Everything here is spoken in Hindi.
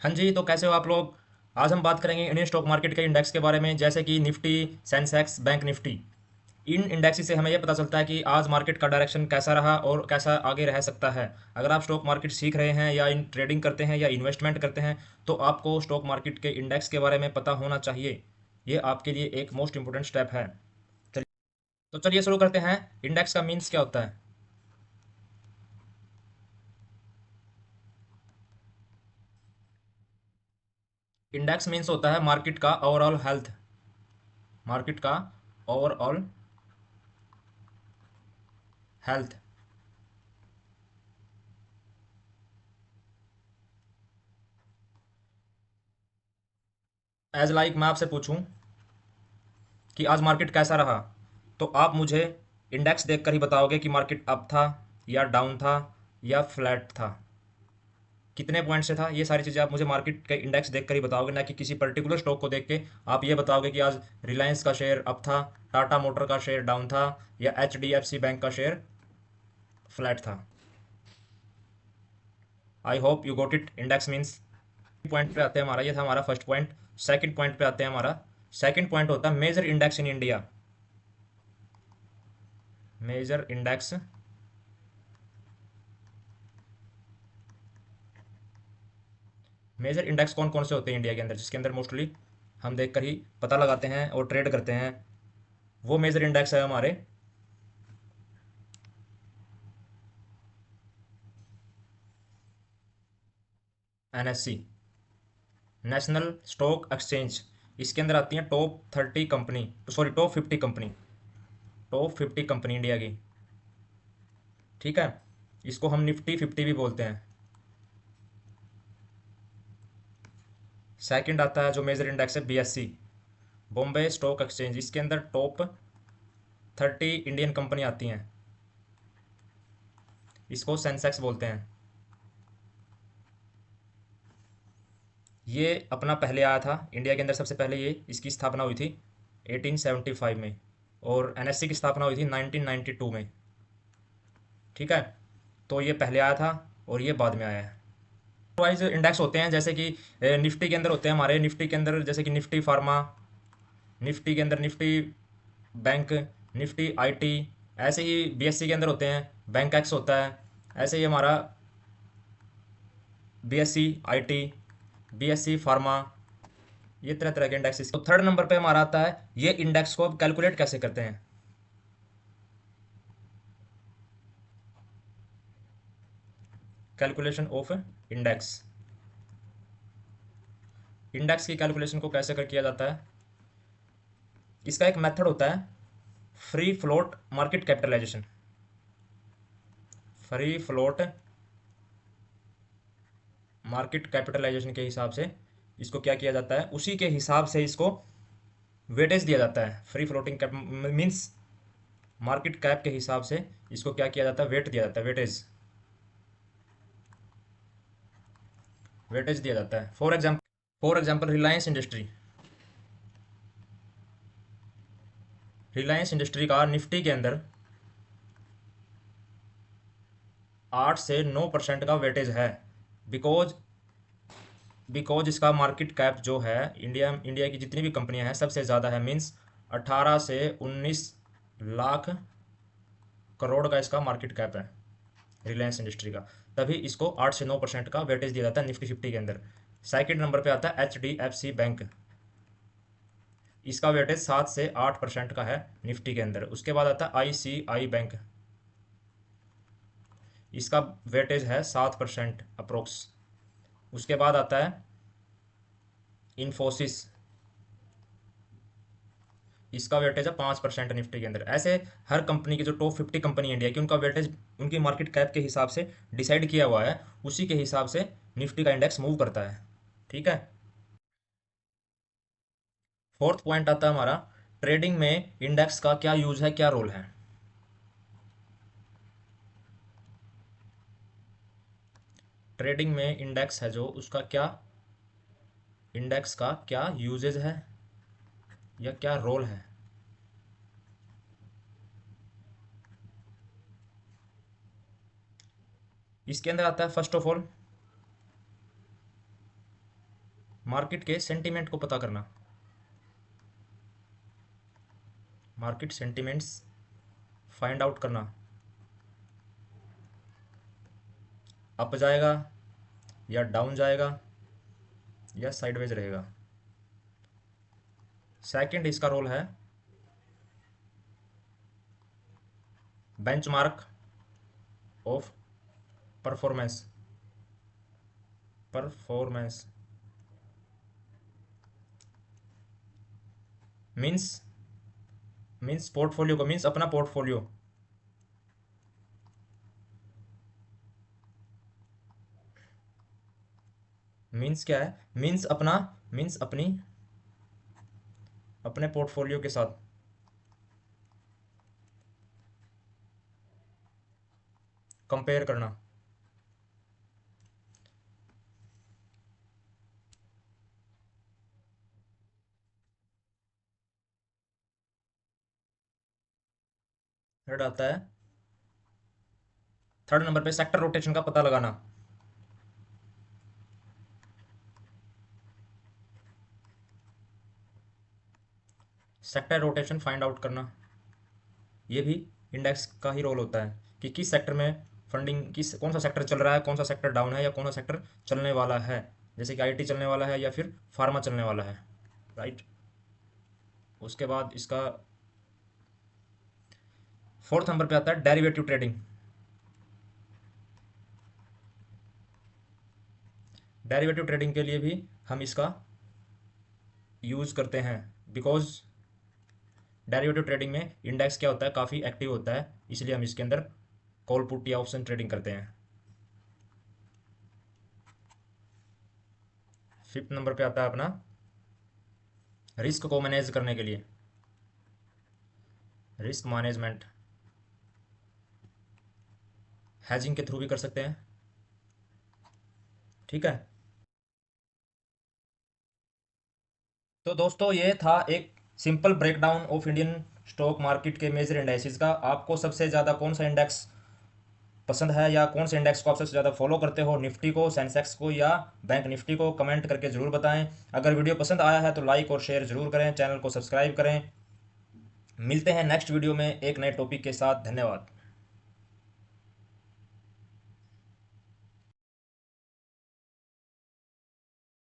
हाँ जी, तो कैसे हो आप लोग। आज हम बात करेंगे इंडियन स्टॉक मार्केट के इंडेक्स के बारे में, जैसे कि निफ्टी, सेंसेक्स, बैंक निफ्टी। इन इंडेक्स से हमें यह पता चलता है कि आज मार्केट का डायरेक्शन कैसा रहा और कैसा आगे रह सकता है। अगर आप स्टॉक मार्केट सीख रहे हैं या इन ट्रेडिंग करते हैं या इन्वेस्टमेंट करते हैं, तो आपको स्टॉक मार्केट के इंडेक्स के बारे में पता होना चाहिए। ये आपके लिए एक मोस्ट इंपॉर्टेंट स्टेप है। चलिए, तो चलिए शुरू करते हैं। इंडेक्स का मीन्स क्या होता है। इंडेक्स मीन्स होता है मार्केट का ओवरऑल हेल्थ, मार्केट का ओवरऑल हेल्थ। एज लाइक मैं आपसे पूछूं कि आज मार्केट कैसा रहा, तो आप मुझे इंडेक्स देखकर ही बताओगे कि मार्केट अप था या डाउन था या फ्लैट था, कितने पॉइंट से था। ये सारी चीज़ें आप मुझे मार्केट के इंडेक्स देखकर ही बताओगे, ना कि किसी पर्टिकुलर स्टॉक को देख के। आप ये बताओगे कि आज रिलायंस का शेयर अप था, टाटा मोटर का शेयर डाउन था, या H D F C bank का शेयर फ्लैट था। I hope you got it. Index means point पे आते हैं हमारा, ये था हमारा फर्स्ट पॉइंट। सेकंड पॉइंट पे आते हैं हमारा। सेकंड पॉइंट होता है major index in India. Major index, major index कौन कौन से होते हैं इंडिया के अंदर, जिसके अंदर मोस्टली हम देखकर ही पता लगाते हैं और ट्रेड करते हैं। वो मेजर इंडेक्स है हमारे एनएससी, नेशनल स्टॉक एक्सचेंज। इसके अंदर आती हैं top 30 company, sorry top 50 company, top 50 company India की। ठीक है, इसको हम निफ्टी 50 भी बोलते हैं। सेकंड आता है जो मेजर इंडेक्स है बीएससी, बॉम्बे स्टॉक एक्सचेंज। इसके अंदर टॉप 30 इंडियन कंपनी आती हैं। इसको सेंसेक्स बोलते हैं। ये अपना पहले आया था इंडिया के अंदर, सबसे पहले ये इसकी स्थापना हुई थी 1875 में, और एनएससी की स्थापना हुई थी 1992 में। ठीक है, तो ये पहले आया था और ये बाद में आया है। वाइज इंडेक्स होते हैं, जैसे कि निफ्टी के अंदर होते हैं हमारे, निफ्टी के अंदर जैसे कि निफ्टी फार्मा, निफ्टी के अंदर निफ्टी बैंक, निफ्टी आईटी। ऐसे ही बीएससी के अंदर होते हैं बैंक एक्स होता है। ऐसे ही हमारा बीएससी आईटी, बीएससी फार्मा, ये तरह तरह के इंडेक्स। तो थर्ड नंबर पे हमारा आता है ये इंडेक्स को कैलकुलेट कैसे करते हैं। Calculation of index. इंडेक्स की कैलकुलेशन को कैसे कर किया जाता है, इसका एक मेथड होता है free float market capitalisation. Free float market capitalisation के हिसाब से इसको क्या किया जाता है, उसी के हिसाब से इसको वेटेज दिया जाता है। Free floating cap means market cap के हिसाब से इसको क्या किया जाता है, वेट दिया जाता है, वेटेज, वेटेज दिया जाता है। For example Reliance industry, Reliance industry का निफ्टी के अंदर 8 से 9% का वेटेज है। बिकॉज बिकॉज इसका मार्केट कैप जो है, इंडिया इंडिया की जितनी भी कंपनियां हैं सबसे ज़्यादा है। मीन्स 18 से 19 लाख करोड़ का इसका मार्केट कैप है रिलायंस इंडस्ट्री का। तभी इसको 8 से 9% का वेटेज दिया जाता है निफ्टी 50 के अंदर। सेकंड नंबर पे आता है HDFC बैंक। इसका वेटेज 7 से 8% का है निफ्टी के अंदर। उसके बाद आता है ICI बैंक, इसका वेटेज है 7% अप्रोक्स। उसके बाद आता है इन्फोसिस, इसका वेटेज है 5% निफ्टी के अंदर। ऐसे हर कंपनी की जो टॉप 50 कंपनी इंडिया की, उनका वेटेज उनकी मार्केट कैप के हिसाब से डिसाइड किया हुआ है, उसी के हिसाब से निफ्टी का इंडेक्स मूव करता है। ठीक है। फोर्थ पॉइंट आता है हमारा ट्रेडिंग में इंडेक्स का क्या यूज है, क्या रोल है। ट्रेडिंग में इंडेक्स है जो, उसका क्या, इंडेक्स का क्या यूजेज है या क्या रोल है। इसके अंदर आता है फर्स्ट ऑफ ऑल मार्केट के सेंटीमेंट को पता करना, मार्केट सेंटीमेंट्स फाइंड आउट करना, अप जाएगा या डाउन जाएगा या साइडवेज रहेगा। सेकंड इसका रोल है benchmark of performance, performance means portfolio को, मीन्स अपना पोर्टफोलियो, मीन्स क्या है, मीन्स अपना, मीन्स अपनी, अपने पोर्टफोलियो के साथ कंपेयर करना। थर्ड आता है, थर्ड नंबर पे सेक्टर रोटेशन का पता लगाना। सेक्टर रोटेशन फाइंड आउट करना, ये भी इंडेक्स का ही रोल होता है कि किस सेक्टर में फंडिंग, किस, कौन सा सेक्टर चल रहा है, कौन सा सेक्टर डाउन है या कौन सा सेक्टर चलने वाला है, जैसे कि आईटी चलने वाला है या फिर फार्मा चलने वाला है, राइट। उसके बाद इसका फोर्थ नंबर पे आता है डेरिवेटिव ट्रेडिंग। डेरिवेटिव ट्रेडिंग के लिए भी हम इसका यूज करते हैं, बिकॉज डेरिवेटिव ट्रेडिंग में इंडेक्स क्या होता है, काफ़ी एक्टिव होता है, इसलिए हम इसके अंदर कॉल पुट या ऑप्शन ट्रेडिंग करते हैं। फिफ्थ नंबर पे आता है अपना रिस्क को मैनेज करने के लिए, रिस्क मैनेजमेंट, हैजिंग के थ्रू भी कर सकते हैं, ठीक है। तो दोस्तों ये था एक simple breakdown of Indian stock market के मेजर इंडेक्सेस का। आपको सबसे ज़्यादा कौन सा इंडेक्स पसंद है या कौन से इंडेक्स को आप सबसे ज़्यादा फॉलो करते हो, निफ्टी को, सेंसेक्स को या बैंक निफ्टी को, कमेंट करके ज़रूर बताएं। अगर वीडियो पसंद आया है तो लाइक और शेयर ज़रूर करें, चैनल को सब्सक्राइब करें। मिलते हैं नेक्स्ट वीडियो में एक नए टॉपिक के साथ। धन्यवाद।